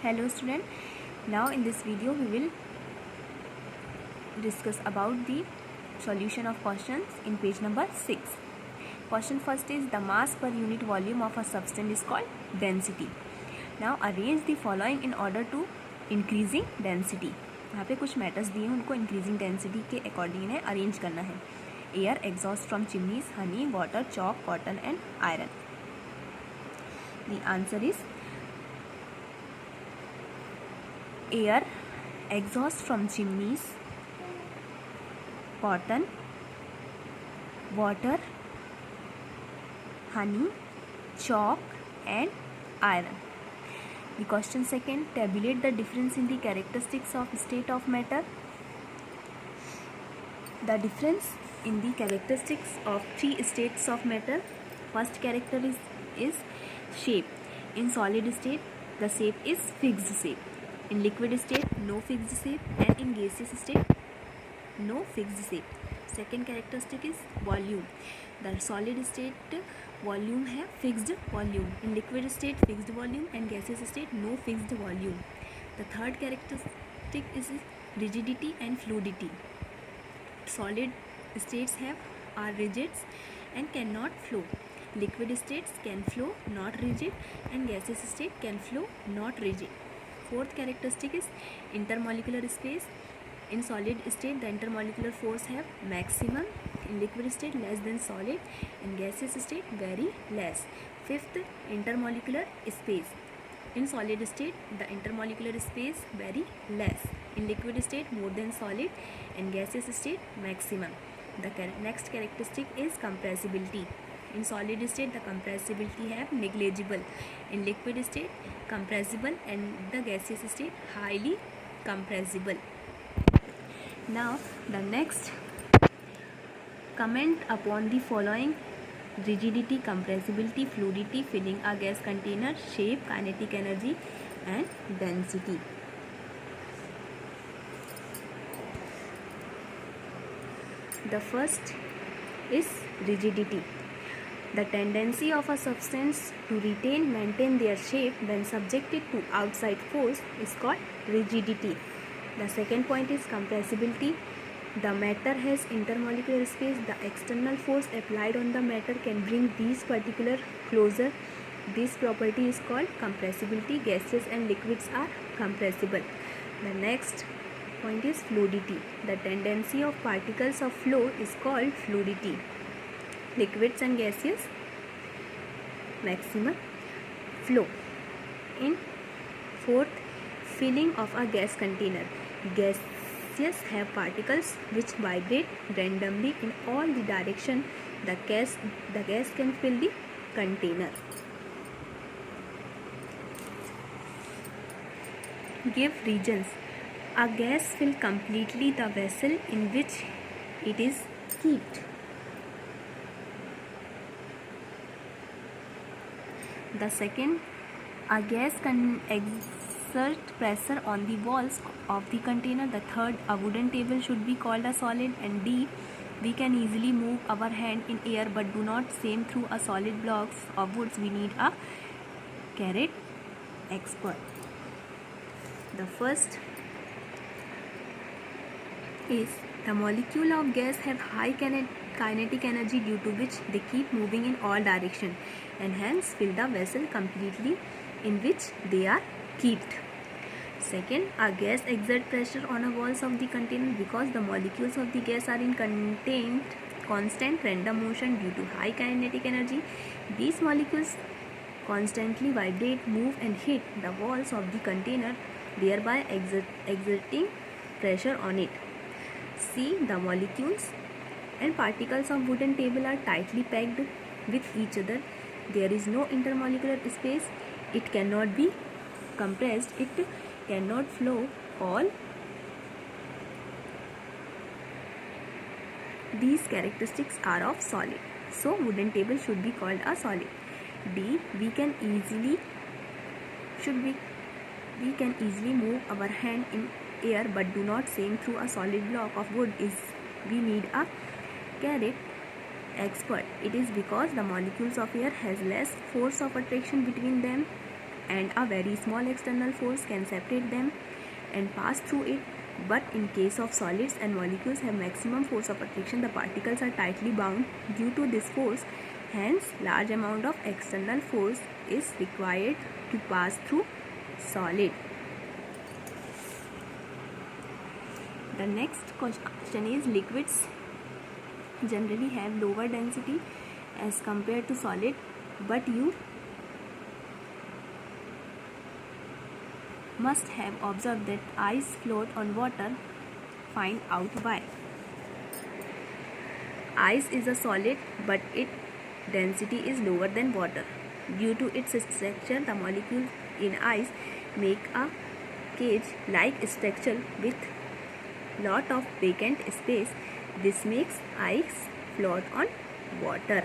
Hello student, now in this video we will discuss about the solution of questions in page number 6. Question first is the mass per unit volume of a substance is called density. Now arrange the following in order to increasing density. यहाँ पे कुछ matters दिए हैं, उनको increasing density के according इन्हें arrange करना है. Air, exhaust from chimneys, Honey, water, chalk, cotton and iron. The answer is air, exhaust from chimneys, cotton, water, honey, chalk and iron. The question second, tabulate the difference in the characteristics of state of matter. The difference in the characteristics of three states of matter. First character is shape. In solid state, the shape is fixed shape. In liquid state, no fixed shape, and in gaseous state, no fixed shape. Second characteristic is volume. The solid state volume है fixed volume. In liquid state, fixed volume, and gaseous state, no fixed volume. The third characteristic is rigidity and fluidity. Solid states are rigid and cannot flow. Liquid states can flow, not rigid, and gaseous state can flow, not rigid. Fourth characteristic is intermolecular space. In solid state, the intermolecular force have maximum. In liquid state, less than solid. In gaseous state, very less. Fifth, intermolecular space. In solid state, the intermolecular space very less. In liquid state, more than solid. In gaseous state, maximum. The next characteristic is compressibility. In solid state, the compressibility have negligible. In liquid state, compressible, and the gaseous state highly compressible. Now the next, comment upon the following: rigidity, compressibility, fluidity, filling a gas container, shape, kinetic energy and density. The first is rigidity. The tendency of a substance to maintain their shape when subjected to outside force is called rigidity. The second point is compressibility. The matter has intermolecular space. The external force applied on the matter can bring these particular closer. This property is called compressibility. Gases and liquids are compressible. The next point is fluidity. The tendency of particles of flow is called fluidity. Liquids and gaseous, maximum flow. In fourth, filling of a gas container. Gases have particles which vibrate randomly in all the direction. The gas can fill the container. Give reasons. A gas fill completely the vessel in which it is kept. The second, a gas can exert pressure on the walls of the container. The third, a wooden table should be called a solid. And D, we can easily move our hand in air but do not sail through a solid blocks of woods. We need a carrot expert. The first is the molecule of gas have high kinetic energy due to which they keep moving in all directions and hence fill the vessel completely in which they are kept. Second, a gas exert pressure on the walls of the container because the molecules of the gas are in constant random motion due to high kinetic energy. These molecules constantly vibrate, move and hit the walls of the container, thereby exerting pressure on it. C, the molecules and particles of wooden table are tightly packed with each other. There is no intermolecular space. It cannot be compressed. It cannot flow. All these characteristics are of solid. So wooden table should be called a solid. D, we can easily move our hand in air but do not sail through a solid block of wood. We need a carrot expert. It is because the molecules of air has less force of attraction between them. and a very small external force can separate them and pass through it. But in case of solids and molecules have maximum force of attraction, the particles are tightly bound due to this force. Hence, large amount of external force is required to pass through solid. The next question is, liquids generally have lower density as compared to solid, but you must have observed that ice float on water. Find out why. Ice is a solid, but its density is lower than water. Due to its structure, the molecules in ice make a cage-like structure with lot of vacant space. This makes ice float on water.